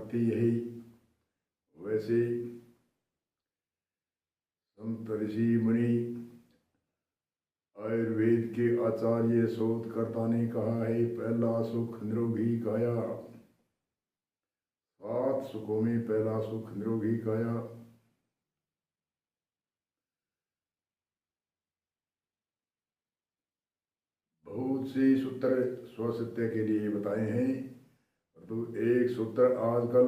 बात थी यही। वैसे संत ऋषि मुनि आयुर्वेद के आचार्य शोधकर्ता ने कहा है, पहला सुख निरोगी काया। 7 सुखों में पहला सुख निरोगी काया। बहुत से सूत्र स्वसत्य के लिए बताए हैं, तो एक सूत्र आजकल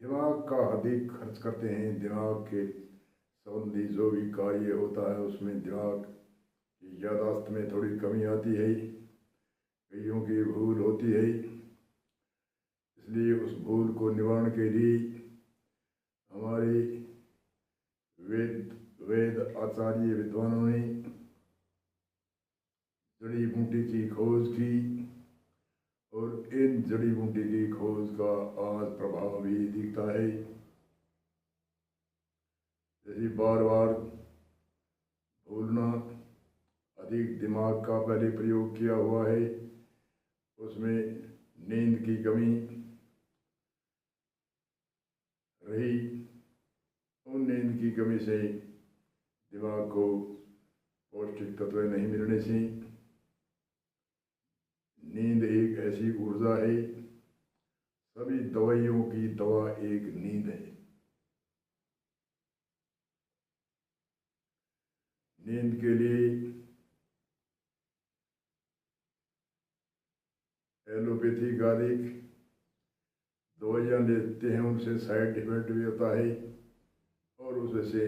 दिमाग का अधिक खर्च करते हैं। दिमाग के संबंधी जो भी कार्य होता है उसमें दिमाग की याददाश्त में थोड़ी कमी आती है, कईयों की भूल होती है। इसलिए उस भूल को निवारण के लिए हमारे वेद आचार्य विद्वानों ने जड़ी बूटी की खोज की, और इन जड़ी बूटी की खोज का आज प्रभाव भी दिखता है। जैसे बार बार भूलना, अधिक दिमाग का पहले प्रयोग किया हुआ है, उसमें नींद की कमी रही। उन नींद की कमी से दिमाग को पौष्टिक तत्व नहीं मिलने से नींद एक ऐसी ऊर्जा है, सभी दवाइयों की दवा एक नींद है। नींद के लिए एलोपैथी आदि दवाइयाँ लेते हैं, उनसे साइड इफेक्ट भी होता है, और उससे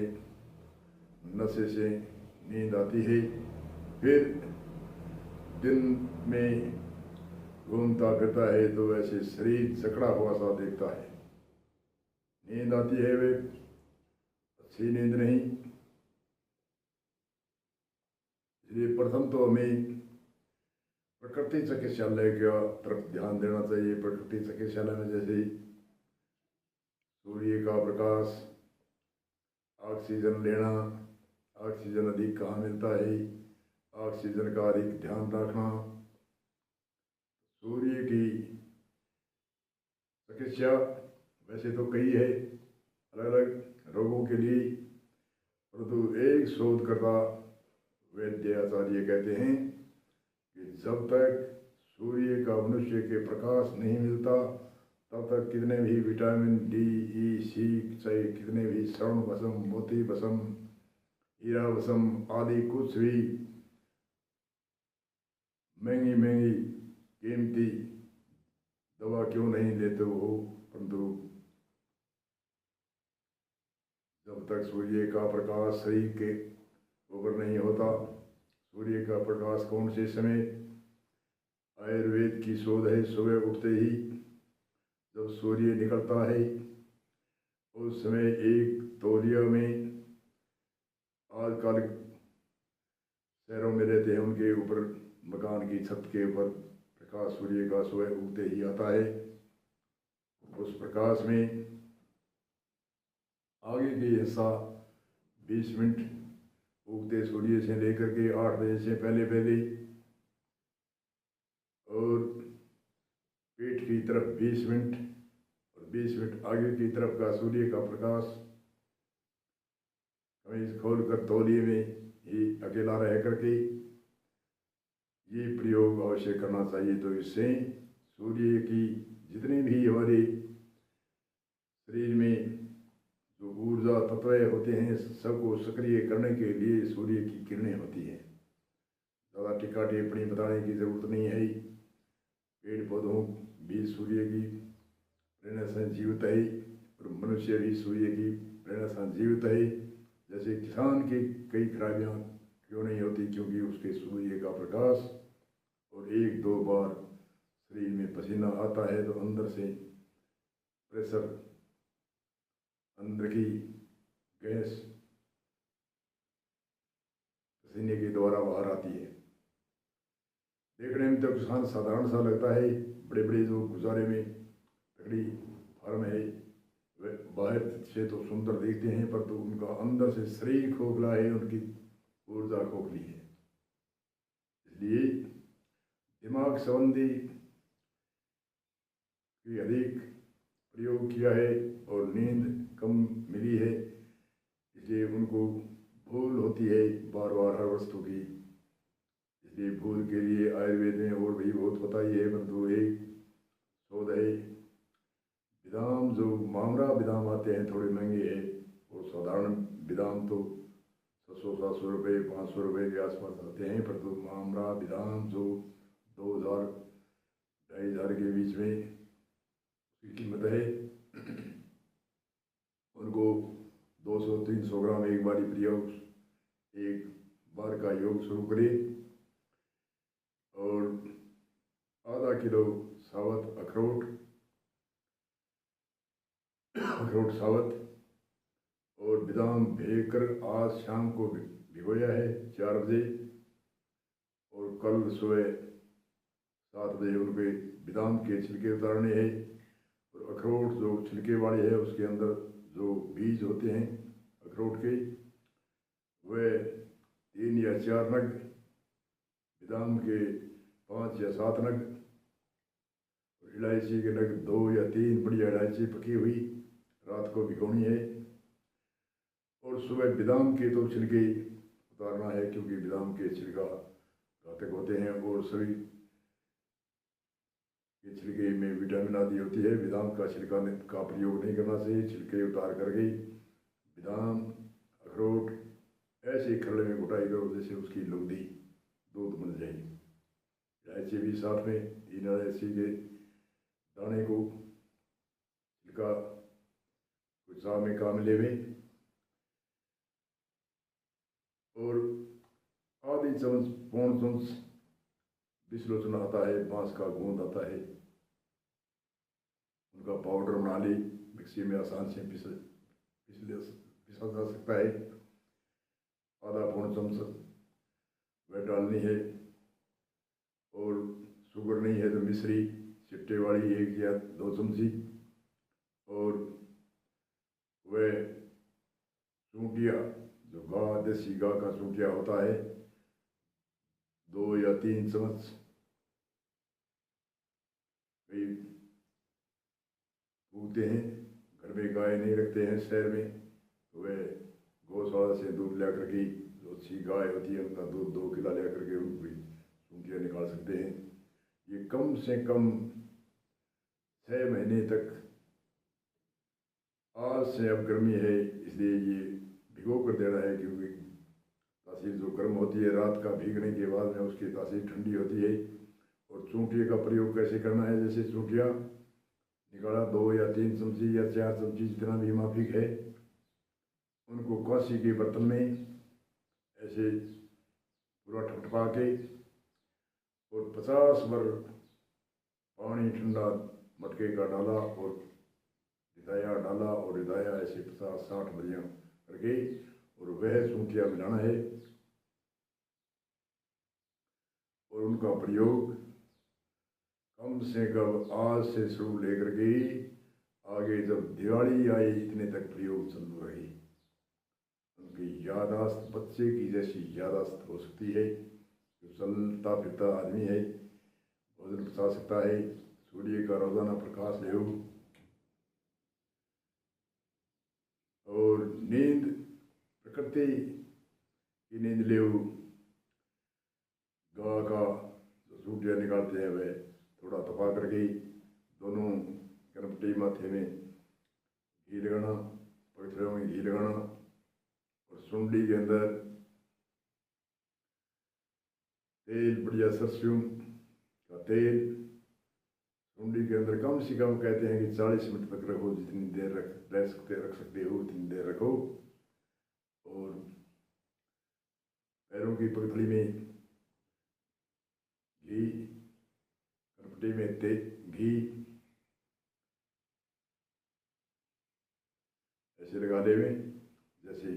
नशे से नींद आती है। फिर दिन में घूमता फिरता है तो वैसे शरीर जकड़ा हुआ सा दिखता है। नींद आती है वे अच्छी नींद नहीं। इसलिए प्रथम तो हमें प्रकृति चिकित्सालय का तरफ ध्यान देना चाहिए। प्रकृति चिकित्सालय में जैसे सूर्य का प्रकाश, ऑक्सीजन लेना, ऑक्सीजन अधिक कहाँ मिलता है, ऑक्सीजन का अधिक ध्यान रखना। सूर्य की चिकित्सा वैसे तो कई है अलग अलग रोगों के लिए, परंतु एक शोधकर्ता वैद्य आचार्य कहते हैं कि जब तक सूर्य का मनुष्य के प्रकाश नहीं मिलता तब तक कितने भी विटामिन डी, ई, सी, चाहे कितने भी स्वर्ण भस्म, मोती भस्म, हीरा भस्म आदि कुछ भी महंगी महंगी कीमती दवा क्यों नहीं लेते हो, परंतु जब तक सूर्य का प्रकाश शरीर के ऊपर नहीं होता। सूर्य का प्रकाश कौन से समय? आयुर्वेद की शोध है, सुबह उठते ही जब सूर्य निकलता है उस समय एक तौलिया में, आजकल शहरों में रहते हैं उनके ऊपर मकान की छत के ऊपर प्रकाश सूर्य का सुबह उगते ही आता है। उस प्रकाश में आगे की हिस्सा 20 मिनट उगते सूर्य से लेकर के 8 बजे से पहले पहले, और पेट की तरफ 20 मिनट और 20 मिनट आगे की तरफ का सूर्य का प्रकाश कमीज खोलकर तौलिए में ही अकेला रह करके ये प्रयोग अवश्य करना चाहिए। तो इससे सूर्य की जितने भी हमारे शरीर में जो ऊर्जा तत्व होते हैं सबको सक्रिय करने के लिए सूर्य की किरणें होती हैं। ज़्यादा टिक्का टिप्पणी बताने की जरूरत नहीं है। पेड़ पौधों भी सूर्य की प्रेरणा से जीवित है, और मनुष्य भी सूर्य की प्रेरणा से जीवित है। जैसे किसान की कई खराबियाँ क्यों नहीं होती, क्योंकि उसके सूर्य का प्रकाश और 1-2 बार शरीर में पसीना आता है तो अंदर से प्रेशर, अंदर की गैस पसीने के द्वारा बाहर आती है। देखने में तो किसान साधारण सा लगता है, बड़े बड़े जो गुजारे में तगड़ी फार्म है वे बाहर से तो सुंदर दिखते हैं, पर तो उनका अंदर से शरीर खोखला है, उनकी ऊर्जा खोखली है। इसलिए दिमाग संबंधी की अधिक प्रयोग किया है और नींद कम मिली है, इसलिए उनको भूल होती है बार बार हर वस्तु की। इसलिए भूल के लिए आयुर्वेद में और भी बहुत बताई है, परंतु एक शोध है विदाम, जो मामरा विदाम आते हैं थोड़े महंगे हैं, और साधारण विदाम तो 600-700 रुपये 500 रुपये के आसपास आते हैं, परंतु मामरा विदाम जो 2000-2500 के बीच में उसकी कीमत है, उनको 200-300 ग्राम एक बारी प्रयोग, एक बार का योग शुरू करें। और आधा किलो साबुत अखरोट साबुत और बादाम भेकर आज शाम को भिगोया है 4 बजे, और कल सुबह 7 बजे उनके बादाम के छिलके उतारने हैं, और अखरोट जो छिलके वाले है उसके अंदर जो बीज होते हैं अखरोट के, वह 3 या 4 नग, बादाम के 5 या 7 नग, और इलायची के नग 2 या 3 बढ़िया इलायची पकी हुई रात को भिगोनी है, और सुबह बादाम के तो छिलके उतारना है, क्योंकि बादाम के छिलका घातक होते हैं, और सभी के छिलके में विटामिन आदि होती है। बादाम का छिलका का प्रयोग नहीं करना चाहिए, छिलके उतार करके बादाम अखरोट ऐसे खरड़े में घुटाई करो जैसे उसकी लुगदी दूध बन जाएगी। इलायची भी साथ में 3 इलायची के दाने को छिलका कुछ सा में काम लेवे, और आधी चम्मच पौन चम्मच बिस्लोचन आता है, बांस का गोंद आता है, उनका पाउडर बना ली, मिक्सी में आसान से पिसा जा सकता है। आधा पौन चम्मच वह डालनी है, और शुगर नहीं है तो मिश्री चिट्टे वाली 1 या 2 चमची, और वह सूंटिया जो देसी गाय का सूंटिया होता है 2 या 3 चम्मच, कई पूछते हैं घर में गाय नहीं रखते हैं शहर में, तो वह गौशाला से दूध ला करके, जो अच्छी गाय होती है उनका दूध 2 किलो ले करके उनको सूंटिया निकाल सकते हैं। ये कम से कम 6 महीने तक, आज से अब गर्मी है इसलिए ये भिगो कर देना है, क्योंकि तासीर जो गर्म होती है रात का भीगने के बाद में उसकी तासीर ठंडी होती है। और चूंटिए का प्रयोग कैसे करना है, जैसे चूंटिया निकाला 2 या 3 चमची या 4 चमची जितना भी माफिक है, उनको कांसी के बर्तन में ऐसे पूरा ठपठपा के, और 50 बार पानी ठंडा मटके का डाला और हिदाया डाला, और हिदाया ऐसे 50-60 बरियाँ करके, और वह सूंटिया मिलाना है, और उनका प्रयोग कम से कम आज से शुरू लेकर के आगे जब दिवाली आई इतने तक प्रयोग चालू रही। उनकी यादाश्त बच्चे की जैसी यादाश्त हो सकती है, जो चलता फिरता आदमी है, भोजन पचा सकता है, सूर्य का रोजाना प्रकाश ले, और नींद प्रकृति की नींद ले, गाय का जो सूटिया निकालते हैं वह थोड़ा तपा करके दोनों कनपटी माथे में घी लगाना, पगथड़ों में घी लगाना, और सुंडी के अंदर तेल, बढ़िया सरसों का तेल सुंडी के अंदर कम से कम कहते हैं कि 40 मिनट तक रखो, जितनी देर रख सकते हो उतनी देर रखो, और पैरों की पगथड़ी में घी, कनपटी में घी ऐसे लगा देवे, जैसे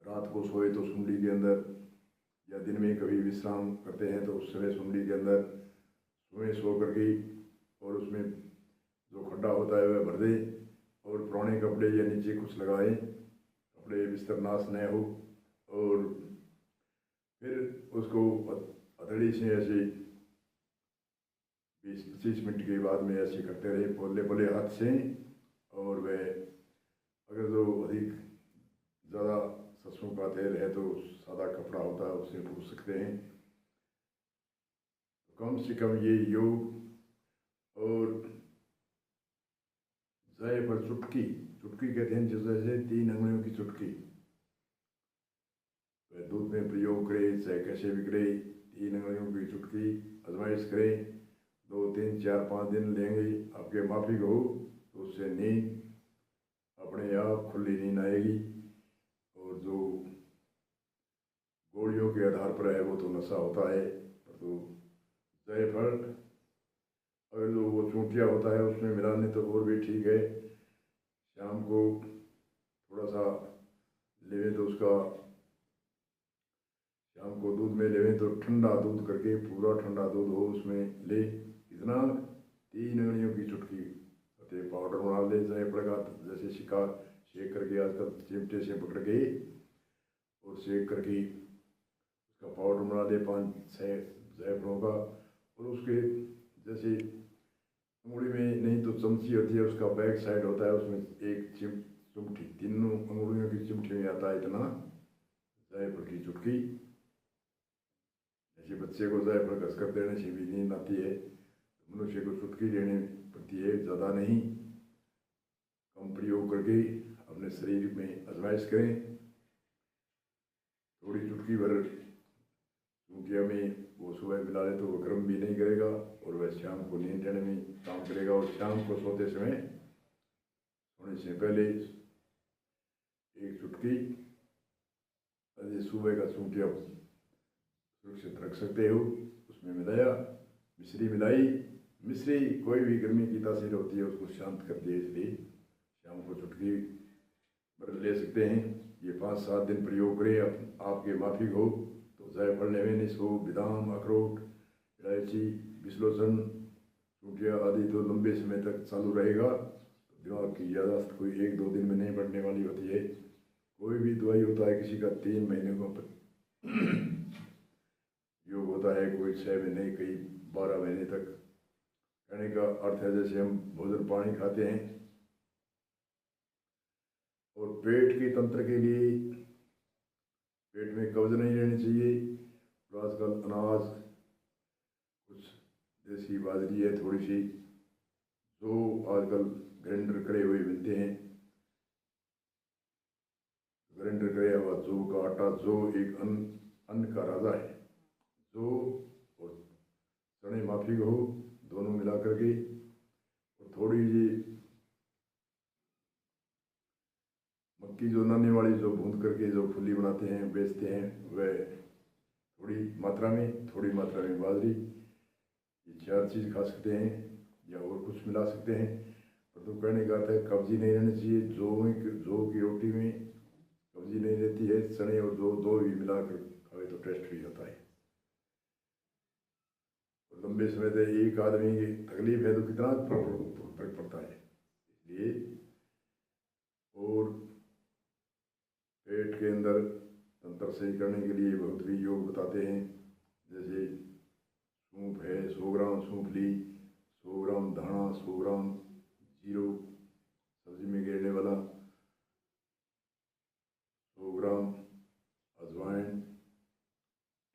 रात को सोए तो सुंडी के अंदर, या दिन में कभी विश्राम करते हैं तो उस समय सुंडी के अंदर सो करके, और उसमें जो खड्डा होता है वह भर दे, और पुराने कपड़े या नीचे कुछ लगाए, कपड़े बिस्तर नाश न हो, और फिर उसको हथेली से ऐसे 20-25 मिनट के बाद में ऐसे करते रहे पोले पोले हाथ से। और वह अगर जो अधिक ज़्यादा सरसों का तेल है तो सादा कपड़ा होता है उससे पूछ सकते हैं। तो कम से कम ये योग और जायफल चुटकी, चुटकी कहते हैं जैसे 3 अंगुलियों की चुटकी, वह दूध में प्रयोग करें चाहे कैसे भी करे। 3 अंगुलियों की चुटकी आजमाइश करें, 2, 3, 4, 5 दिन लेंगे, आपके माफिक हो तो उससे नींद अपने आप खुली नींद आएगी। और जो गोलियों के आधार पर है वो तो नशा होता है, पर तो जायफल अगर जो वो चूंटिया होता है उसमें मिलाने तो और भी ठीक है। शाम को थोड़ा सा लेवे तो उसका शाम को दूध में लेवें तो ठंडा दूध करके, पूरा ठंडा दूध हो उसमें ले, इतना 3 अंगुलियों की चुटकी अतः पाउडर बना ले जायफल का, जैसे शिकार शेक करके आजकल चिमटे से पकड़ के और शेक करके उसका पाउडर बना ले 5-6 जायफलों का। और उसके जैसे अंगुली में नहीं तो चमची होती है, उसका बैक साइड होता है, उसमें एक चिमटी, 3 अंगुलियों की चिमटी में आता है इतना जायफल की चुटकी। जैसे बच्चे को जायफल घस कर देने से भी नींद आती है, तो मनुष्य को चुटकी लेनी पड़ती है, ज़्यादा नहीं, कम प्रयोग करके अपने शरीर में आजमाइश करें। थोड़ी चुटकी भर चूंटिया में वो सुबह मिला ले तो वो गर्म भी नहीं करेगा और वह शाम को नींद लेने में काम करेगा। और शाम को सोते समय सोने से पहले एक चुटकी सुबह का चूंटिया सुरक्षित रख सकते हो, उसमें मिलाया, मिश्री मिलाई। मिश्री कोई भी गर्मी की तासीर होती है उसको शांत करती है, इसलिए शाम को चुटकी भर ले सकते हैं। ये 5-7 दिन प्रयोग करें, आपके माफिक हो तो जायफल, लेवेनिस हो, बादाम, अखरोट, इलायची, बिस्लोचन, चूंटिया आदि तो लंबे समय तक चालू रहेगा। तो दिमाग की यादाश्त कोई 1-2 दिन में नहीं बढ़ने वाली होती है। कोई भी दवाई होता है किसी का 3 महीने को योग होता है, कोई 6 महीने, कई 12 महीने तक। कहने का अर्थ है जैसे हम भोजन पानी खाते हैं और पेट के तंत्र के लिए पेट में कब्ज नहीं रहनी चाहिए, तो आजकल अनाज कुछ देसी बाजरी है थोड़ी सी, जो आजकल ग्राइंडर करे हुए मिलते हैं, ग्राइंडर कराया हुआ जौ का आटा, जो एक अन्न का राजा है, जो और चने माफिक हो दोनों मिला करके, और थोड़ी जी मक्की जो नाने वाली जो भून करके जो फुल्ली बनाते हैं बेचते हैं, वह थोड़ी मात्रा में बाजरी, ये 4 चीज़ खा सकते हैं या और कुछ मिला सकते हैं। पर तो कहने का अर्थ है कब्जी नहीं रहनी चाहिए। जौ की रोटी में कब्जी नहीं रहती है, चने और जौ दो भी मिला कर खाए तो टेस्ट भी आता है। और लंबे समय तक एक आदमी की तकलीफ है तो कितना फर्क पड़ता है। इसलिए और पेट के अंदर तंत्र सही करने के लिए बहुत भी योग बताते हैं, जैसे सूंफ है, 100 ग्राम सूंफ ली, 100 ग्राम धाना, 100 ग्राम जीरो सब्जी में गिरने वाला, 100 ग्राम अजवाइन,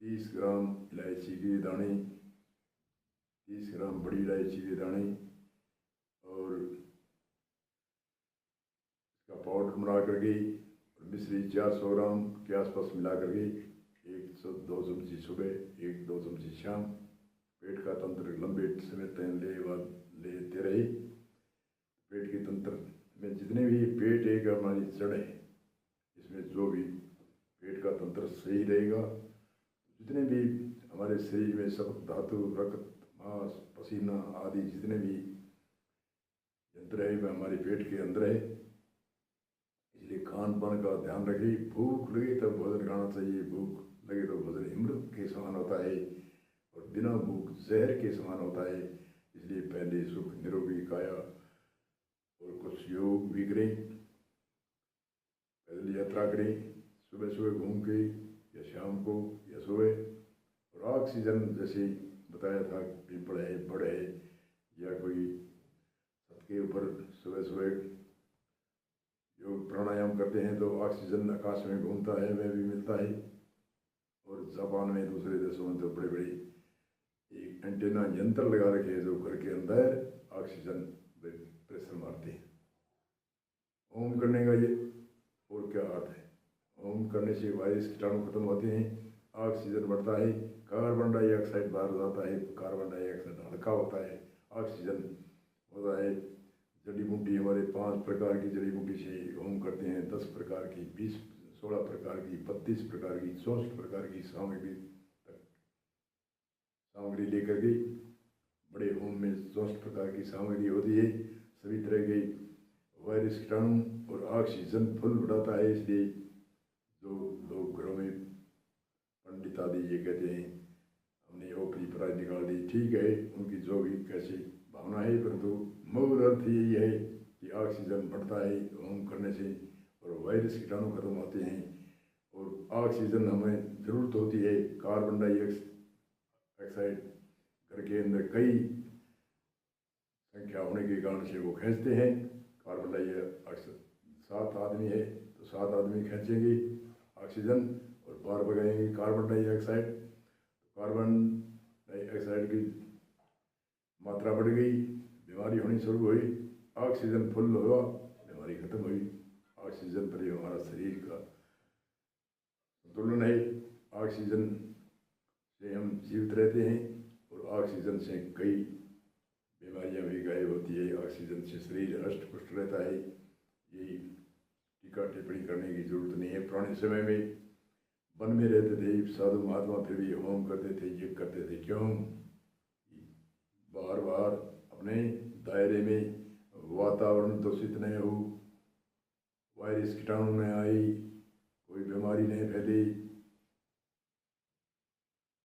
30 ग्राम इलायची के दाने, 30 ग्राम बड़ी इलायची के दाने, और इसका पाउडर बना करके मिश्री 400 ग्राम के आसपास मिला करके 1-2 चमची सुबह, 1-2 चमची शाम, पेट का तंत्र लंबे समय तक लेते रहे। पेट के तंत्र में जितने भी पेट एक हमारी जड़ है, इसमें जो भी पेट का तंत्र सही रहेगा, जितने भी हमारे शरीर में सब धातु, रक्त, मांस, पसीना आदि जितने भी यंत्र है वह हमारे पेट के अंदर है। इसलिए खान पान का ध्यान रखिए। भूख लगे तब भोजन खाना चाहिए, भूख लगे तो भोजन अमृत के समान होता है और बिना भूख जहर के समान होता है। इसलिए पहले सुख निरोगी काया और कुछ योग भी करें, पैदल यात्रा करें, सुबह सुबह घूम के या शाम को या सुबह, और ऑक्सीजन जैसे बताया था पीपल है, बड़ है, या कोई छत के ऊपर सुबह सुबह जो प्राणायाम करते हैं तो ऑक्सीजन आकाश में घूमता है, वह भी मिलता है। और जापान में, दूसरे देशों में तो बड़े बड़े एक एंटेना यंत्र लगा रखे हैं जो घर के अंदर ऑक्सीजन प्रेशर मारते हैं। ओम करने का ये और क्या अर्थ है? ओम करने से वायरस कीटाणु खत्म होते हैं, ऑक्सीजन बढ़ता है, कार्बन डाइऑक्साइड बाहर जाता है, कार्बन डाइऑक्साइड हल्का होता है, ऑक्सीजन होता है। जड़ी बूटी हमारे 5 प्रकार की जड़ी बूटी से ओम करते हैं, 10 प्रकार की, 20, 16 प्रकार की, 32 प्रकार की, 64 प्रकार की सामग्री लेकर के बड़े होम में 64 प्रकार की सामग्री होती है। सभी तरह के वायरस कीटाणु और ऑक्सीजन फुल बढ़ाता है। इसलिए जो लोग घरों में पंडित आदि ये कहते हैं हमने ओपरी पराई निकाल दी, ठीक है, उनकी जो भी कैसी भावना है, परंतु मूल अर्थ यही है कि ऑक्सीजन बढ़ता है ओम करने से और वायरस कीटाणु खत्म होते हैं। और ऑक्सीजन हमें ज़रूरत होती है। कार्बन डाइऑक्साइड घर के अंदर कई संख्या होने के कारण से वो खींचते हैं। कार्बन डाइऑक्साइड 7 आदमी है तो 7 आदमी खींचेंगे ऑक्सीजन और बाहर भगाएंगे कार्बन डाइऑक्साइड। कार्बन डाइऑक्साइड की मात्रा बढ़ गई, बीमारी होनी शुरू हुई। ऑक्सीजन फुल हुआ, बीमारी खत्म हुई। ऑक्सीजन पर ही हमारा शरीर का संतुलन है। ऑक्सीजन से हम जीवित रहते हैं और ऑक्सीजन से कई बीमारियां भी गायब होती है। ऑक्सीजन से शरीर हष्ट पुष्ट रहता है। ये टीका टिप्पणी करने की जरूरत नहीं है। पुराने समय में वन में रहते थे साधु महात्मा, फिर भी होम करते थे, यज्ञ करते थे। क्यों? बार बार अपने दायरे में वातावरण दूषित नहीं हो, वायरस कीटाणु न आए, कोई बीमारी नहीं फैले,